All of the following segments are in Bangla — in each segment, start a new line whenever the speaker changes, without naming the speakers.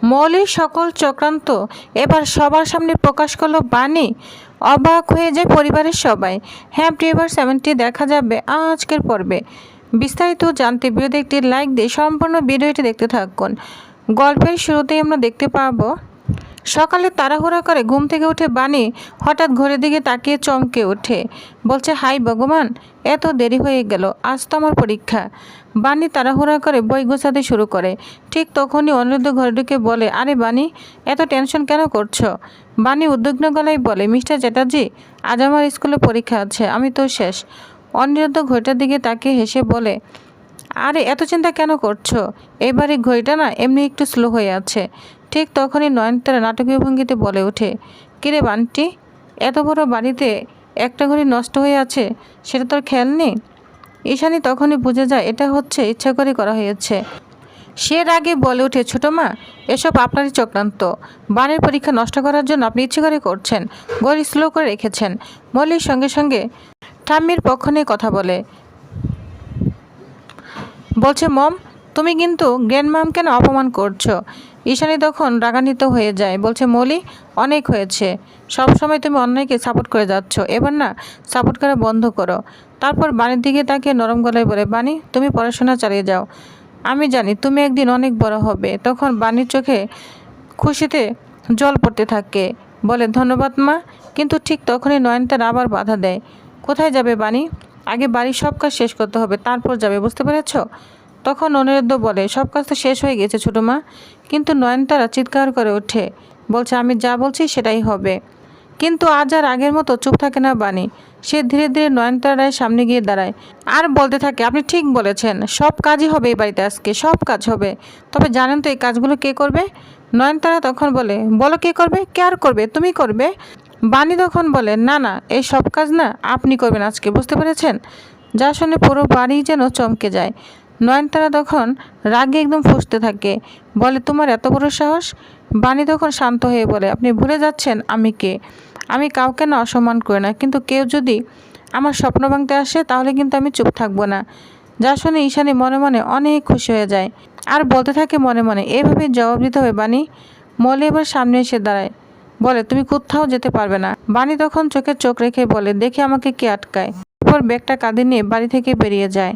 মৌলির সকল চক্রান্ত এবার সবার সামনে প্রকাশ করলো বাণী। অবাক হয়ে যায় পরিবারের সবাই। হ্যাঁ প্রিয়বার 70 দেখা যাবে আজকের পর্বে। বিস্তারিত জানতে ভিডিওতে একটি লাইক দিয়ে সম্পূর্ণ ভিডিওটি দেখতে থাকুন। গল্পের শুরুতেই আমরা দেখতে পাবো সকালে তাড়াহুড়া করে ঘুম থেকে উঠে বাণী হঠাৎ ঘড়ির দিকে তাকিয়ে চমকে ওঠে। বলছে, হাই ভগবান, এত দেরি হয়ে গেল, আজ তো আমার পরীক্ষা। বাণী তাড়াহুড়া করে বই গোছাতে শুরু করে। ঠিক তখনই অনিরুদ্ধ ঘরে ঢুকে বলে, আরে বাণী, এত টেনশন কেন করছো? বাণী উদ্বিগ্ন গলায় বলে, মিস্টার চ্যাটার্জি, আজ আমার স্কুলে পরীক্ষা আছে, আমি তো শেষ। অনিরুদ্ধ ঘড়িটার দিকে তাকিয়ে হেসে বলে, আরে এত চিন্তা কেন করছো? এবারে ঘড়িটা না এমনি একটু স্লো হয়ে আছে। ঠিক তখনই নয়নতারা নাটকীয় ভঙ্গিতে বলে ওঠে, কিরে বান্টি, এত বড় বাড়িতে একটা ঘড়ি নষ্ট হয়ে আছে, সেটা তোর খেয়াল নেই? ঈশানী তখনই বুঝে যায় এটা হচ্ছে ইচ্ছা করে করা হয়েছে। সে রাগে বলে ওঠে, ছোটো মা, এসব আপনারই চক্রান্ত। বানের পরীক্ষা নষ্ট করার জন্য আপনি ইচ্ছে করে করছেন, ঘড়ি স্লো করে রেখেছেন। মল্লির সঙ্গে সঙ্গে ঠাম্মির পক্ষ নিয়ে কথা বলছে, মম, তুমি কিন্তু গ্র্যান্ডমাম কেন অপমান করছো? ঈশানী তখন রাগান্বিত হয়ে যায়, বলছে, মলি, অনেক হয়েছে, সব সময় তুমি অন্যায়কে সাপোর্ট করে যাচ্ছ, এবার না সাপোর্ট করা বন্ধ করো। তারপর বাণীর দিকে তাকিয়ে নরম গলায় বলে, বাণী, তুমি পড়াশোনা চালিয়ে যাও, আমি জানি তুমি একদিন অনেক বড় হবে। তখন বাণীর চোখে খুশিতে জল পড়তে থাকে, বলে, ধন্যবাদ মা। কিন্তু ঠিক তখনই নয়নতারা আবার বাধা দেয়। কোথায় যাবে বাণী? আগে বাড়ির সব কাজ শেষ করতে হবে, তারপর যাবে, বুঝতে পেরেছ? তখন অনিরুদ্ধ বলে, সব কাজ তো শেষ হয়ে গেছে ছোটো মা। কিন্তু নয়নতারা চিৎকার করে ওঠে, বলছে, আমি যা বলছি সেটাই হবে। কিন্তু আজ আর আগের মতো চুপ থাকে না বাণী। সে ধীরে ধীরে নয়নতারার সামনে গিয়ে দাঁড়ায় আর বলতে থাকে, আপনি ঠিক বলেছেন, সব কাজই হবে এই বাড়িতে, আজকে সব কাজ হবে। তবে জানেন তো এই কাজগুলো কে করবে? নয়নতারা তখন বলে, বলো কে করবে? কে আর করবে? তুমি করবে। বাণী তখন বলে, না না, এই সব কাজ না আপনি করবেন আজকে, বুঝতে পেরেছেন? যা শুনে পুরো বাড়ি যেন চমকে যায়। নয়নতারা তখন রাগে একদম ফুঁসতে থাকে, বলে, তোমার এত বড় সাহস? বাণী তখন শান্ত হয়ে বলে, আপনি ভুলে যাচ্ছেন আমি কে। আমি কাউকে না অসম্মান করি না, কিন্তু কেউ যদি আমার স্বপ্ন ভাঙতে আসে তাহলে কিন্তু আমি চুপ থাকবো না। যা শুনে ঈশানী মনে মনে অনেক খুশি হয়ে যায় আর বলতে থাকে মনে মনে, এভাবে জবাব দিতে হবে বাণী। মলি এবার সামনে এসে দাঁড়ায়, বলে, তুমি কোথাও যেতে পারবে না। বাণী তখন চোখে চোখ রেখে বলে, দেখে আমাকে কে আটকায়। তারপর ব্যাগটা কাঁধে নিয়ে বাড়ি থেকে বেরিয়ে যায়।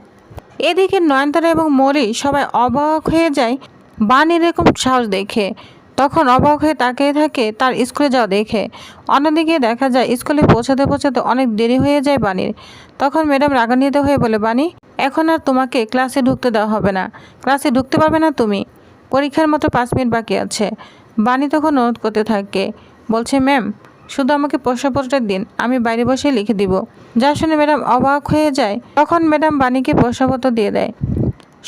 এদিকে নয়নতারা এবং মলি সবাই অবাক হয়ে যায় বাণীর এরকম সাহস দেখে। তখন অবাক হয়ে তাকিয়ে থাকে তার স্কুলে যাওয়া দেখে। অন্যদিকে দেখা যায় স্কুলে পৌঁছাতে পৌঁছাতে অনেক দেরি হয়ে যায় বাণীর। তখন ম্যাডাম রাগান্বিত হয়ে বলে, বাণী, এখন আর তোমাকে ক্লাসে ঢুকতে দেওয়া হবে না, ক্লাসে ঢুকতে পারবে না তুমি, পরীক্ষার মতো 5 মিনিট বাকি আছে। বাণী তখন অনুরোধ করতে থাকে, বলছে, ম্যাম, শুধু আমাকে প্রশ্নপত্রটা দিন, আমি বাইরে বসে লিখে দিব। যা শুনে ম্যাডাম অবাক হয়ে যায়। তখন ম্যাডাম বাণীকে প্রশ্নপত্র দিয়ে দেয়।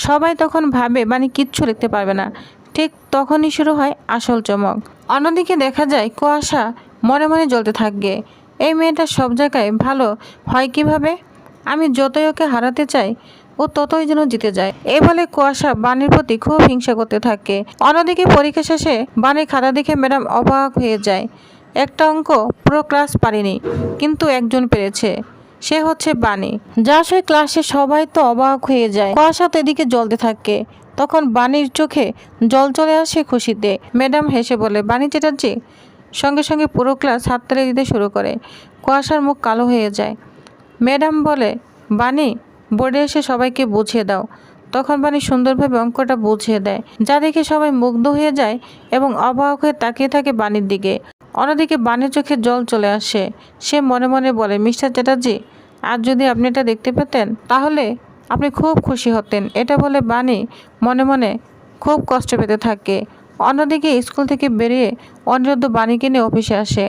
সবাই তখন ভাবে বাণী কিচ্ছু লিখতে পারবে না। ঠিক তখনই শুরু হয় আসল চমক। অন্যদিকে দেখা যায় কুয়াশা মনে মনে জ্বলতে থাকে, এই মেয়েটা সব জায়গায় ভালো হয় কিভাবে? আমি যতই ওকে হারাতে চাই ও ততই যেন জিতে যায়। এই বলে কুয়াশা বাণীর প্রতি খুব হিংসা করতে থাকে। অন্যদিকে পরীক্ষা শেষে বাণীর খাতা দেখে ম্যাডাম অবাক হয়ে যায়। একটা অঙ্ক পুরো ক্লাস পারেনি, কিন্তু একজন পেরেছে, সে হচ্ছে বাণী। যা সে ক্লাসে সবাই তো অবাক হয়ে যায়। কুয়াশা তো এদিকে জ্বলতে থাকে। তখন বাণীর চোখে জল চলে আসে খুশিতে। ম্যাডাম হেসে বলে, বাণী চ্যাটার্জি। সঙ্গে সঙ্গে পুরো ক্লাস হাততালি দিতে শুরু করে। কুয়াশার মুখ কালো হয়ে যায়। ম্যাডাম বলে, বাণী, বোর্ডে এসে সবাইকে বুঝিয়ে দাও। তখন বাণী সুন্দরভাবে অঙ্কটা বুঝিয়ে দেয়, যা দেখে সবাই মুগ্ধ হয়ে যায় এবং অবাক হয়ে তাকিয়ে থাকে বাণীর দিকে। অন্যদিকে বাণীর চোখে জল চলে আসে। সে মনে মনে বলে, মিস্টার চ্যাটার্জি, আজ যদি আপনি এটা দেখতে পেতেন তাহলে আপনি খুব খুশি হতেন। এটা বলে বাণী মনে মনে খুব কষ্ট পেতে থাকে। অন্যদিকে স্কুল থেকে বেরিয়ে অনিরুদ্ধ বাণীকে নিয়ে অফিসে আসে।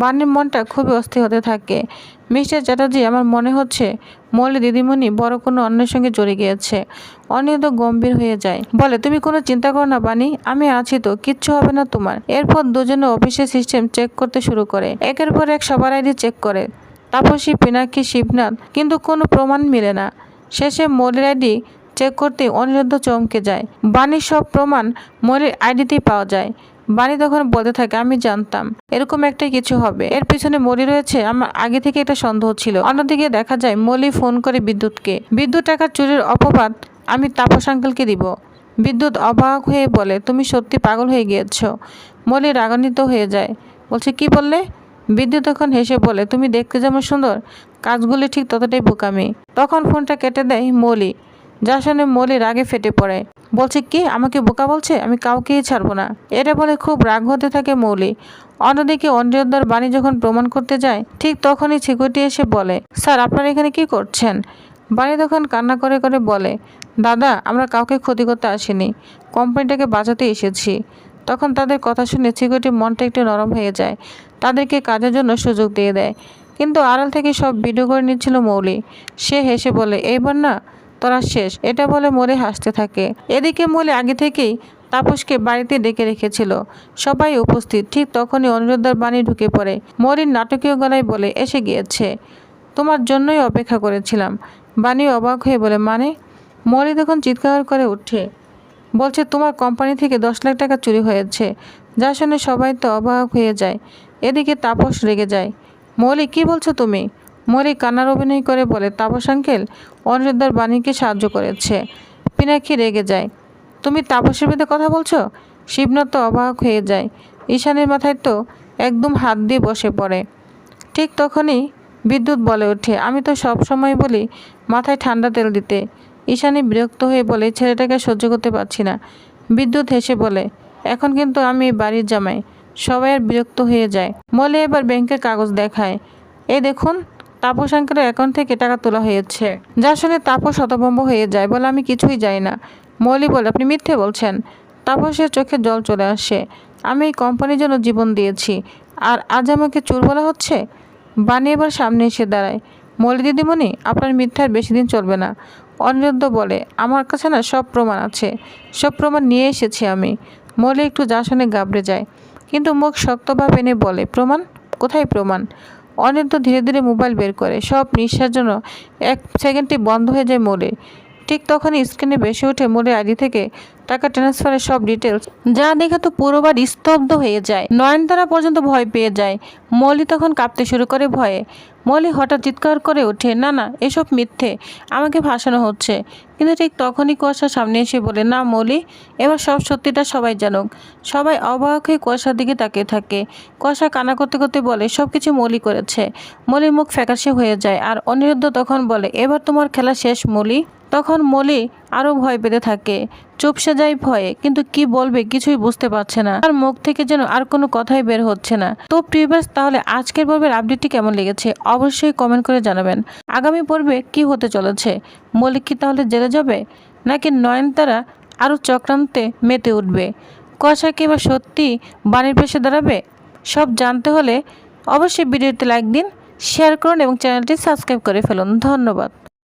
বাণীর মনটা খুবই অস্থির হতে থাকে। মিস্টার চ্যাটার্জি, আমার মনে হচ্ছে মৌলি দিদিমণি বড় কোনো অন্যের সঙ্গে জড়িয়ে গিয়েছে। অনিরুদ্ধ গম্ভীর হয়ে যায়, বলে, তুমি কোনো চিন্তা করো না বাণী, আমি আছি তো, কিচ্ছু হবে না তোমার। এরপর দুজনে অফিসের সিস্টেম চেক করতে শুরু করে। একের পর এক সবার আইডি চেক করে, তাপসী, পিনাকি, শিবনাথ, কিন্তু কোনো প্রমাণ মিলে না। শেষে মৌলির আইডি চেক করতে অনিরুদ্ধ চমকে যায়। বাণীর সব প্রমাণ মৌলির আইডিতেই পাওয়া যায়। বাণী তখন বলতে থাকে, আমি জানতাম এরকম একটা কিছু হবে, এর পিছনে মলি রয়েছে, আমার আগে থেকে একটা সন্দেহ ছিল। অন্যদিকে দেখা যায় মলি ফোন করে বিদ্যুৎকে, বিদ্যুৎ টাকা চুরির অপবাদ আমি তাপস আঙ্কেলকে দিব। বিদ্যুৎ অবাক হয়ে বলে, তুমি সত্যি পাগল হয়ে গিয়েছো। মলি রাগান্বিত হয়ে যায়, বলছে কি বললে? বিদ্যুৎ তখন হেসে বলে, তুমি দেখতে যেমন সুন্দর, কাজগুলি ঠিক ততটাই বোকামি। তখন ফোনটা কেটে দেয় মলি। যা শুনে মলি রাগে ফেটে পড়ে, বলছে কি আমাকে বোকা বলছে? আমি কাউকেই ছাড়বো না। এটা বলে খুব রাগ হতে থাকে মৌলি। অন্যদিকে অনিরুদ্ধর বাণী যখন প্রমাণ করতে যায় ঠিক তখনই সিকিউরিটি এসে বলে, স্যার আপনারা এখানে কি করছেন? বাণী তখন কান্না করে করে বলে, দাদা আমরা কাউকে ক্ষতি করতে আসিনি, কোম্পানিটাকে বাঁচাতে এসেছি। তখন তাদের কথা শুনে সিকিউরিটির মনটা একটু নরম হয়ে যায়, তাদেরকে কাজের জন্য সুযোগ দিয়ে দেয়। কিন্তু আড়াল থেকে সব ভিডিও করে নিচ্ছিল মৌলি। সে হেসে বলে, এইবার না তোরা শেষ। এটা বলে মলি হাসতে থাকে। এদিকে মলি আগে থেকেই তাপসকে বাড়িতে ডেকে রেখেছিল, সবাই উপস্থিত। ঠিক তখনই অনিরুদ্ধর বাণী ঢুকে পড়ে। মলির নাটকীয় গলায় বলে, এসে গিয়েছে, তোমার জন্যই অপেক্ষা করেছিলাম। বাণী অবাক হয়ে বলে, মানে? মলি তখন চিৎকার করে উঠে, বলছে তোমার কোম্পানি থেকে 10 লাখ টাকা চুরি হয়েছে। যা শুনে সবাই তো অবাক হয়ে যায়। এদিকে তাপস রেগে যায়, মলি কি বলছো তুমি? মলি কান্নার অভিনয় করে বলে, তাপস আঙ্কেল অনিরুদ্ধর বাণীকে সাহায্য করেছে। পিনাকি রেগে যায়, তুমি তাপসের বিরুদ্ধে কথা বলছো? শিবনাথ তো অবাক হয়ে যায়। ঈশানের মাথায় তো একদম হাত দিয়ে বসে পড়ে। ঠিক তখনই বিদ্যুৎ বলে ওঠে, আমি তো সব সময় বলি মাথায় ঠান্ডা তেল দিতে। ঈশানী বিরক্ত হয়ে বলে, ছেলেটাকে সহ্য করতে পারছি না। বিদ্যুৎ হেসে বলে, এখন কিন্তু আমি বাড়ির জামাই। সবাই আর বিরক্ত হয়ে যায়। মলে এবার ব্যাংকের কাগজ দেখায়, এই দেখুন তাপস আঙ্কেলের অ্যাকাউন্ট থেকে টাকা তোলা হয়েছে। যা শুনে তাপস হতভম্ব হয়ে যায়, বলে আমি কিছুই জানি না। মৌলি বলে, আপনি মিথ্যে বলছেন। তাপসের চোখে জল চলে আসে, আমি এই কোম্পানির জন্য জীবন দিয়েছি, আর আজ আমাকে চোর বলা হচ্ছে? বাণী এবার সামনে এসে দাঁড়ায়, মৌলি দিদিমণি আপনার মিথ্যার বেশি দিন চলবে না। অনিরুদ্ধ বলে, আমার কাছে না সব প্রমাণ আছে, সব প্রমাণ নিয়ে এসেছি আমি। মৌলি একটু যা শুনে ঘাবড়ে যায়, কিন্তু মুখ শক্তভাবে এনে বলে, প্রমাণ? কোথায় প্রমাণ? অনিরুদ্ধ ধীরে ধীরে মোবাইল বের করে। সব নিঃশ্বাস জন্য 1 সেকেন্ডে বন্ধ হয়ে যায় মৌলির। ঠিক তখনই স্ক্রিনে ভেসে ওঠে মৌলির আইডি থেকে টাকা ট্রান্সফারের সব ডিটেলস, যা দেখে তো পুরো বাড়ি স্তব্ধ হয়ে যায়। নয়নতারা পর্যন্ত ভয় পেয়ে যায়। মৌলি তখন কাঁপতে শুরু করে ভয়ে। মৌলি হঠাৎ চিৎকার করে ওঠে, না না এসব মিথ্যে, আমাকে ফাঁসানো হচ্ছে। কিন্তু ঠিক তখনই কুয়াশা সামনে এসে বলে, না মৌলি, এবার সব সত্যিটা সবাই জানুক। সবাই অবাক হয়ে কুয়াশার দিকে তাকিয়ে থাকে। কুয়াশা কান্না করতে করতে বলে, সব কিছু মৌলি করেছে। মৌলির মুখ ফ্যাকাশে হয়ে যায়। আর অনিরুদ্ধ তখন বলে, এবার তোমার খেলা শেষ মৌলি। তখন মলি আরও ভয় পেতে থাকে, চুপসে যায় ভয়ে, কিন্তু কি বলবে কিছুই বুঝতে পারছে না। তার মুখ থেকে যেন আর কোনো কথাই বের হচ্ছে না। তো প্রিভিয়াস, তাহলে আজকের পর্বের আপডেটটি কেমন লেগেছে অবশ্যই কমেন্ট করে জানাবেন। আগামী পর্বে কি হতে চলেছে? মলিক কি তাহলে জেলে যাবে, নাকি নয়নতারা আরও চক্রান্তে মেতে উঠবে? কুয়াশা কি এবার সত্যি বাণীর পেশে দাঁড়াবে? সব জানতে হলে অবশ্যই ভিডিওতে লাইক দিন, শেয়ার করুন এবং চ্যানেলটি সাবস্ক্রাইব করে ফেলুন। ধন্যবাদ।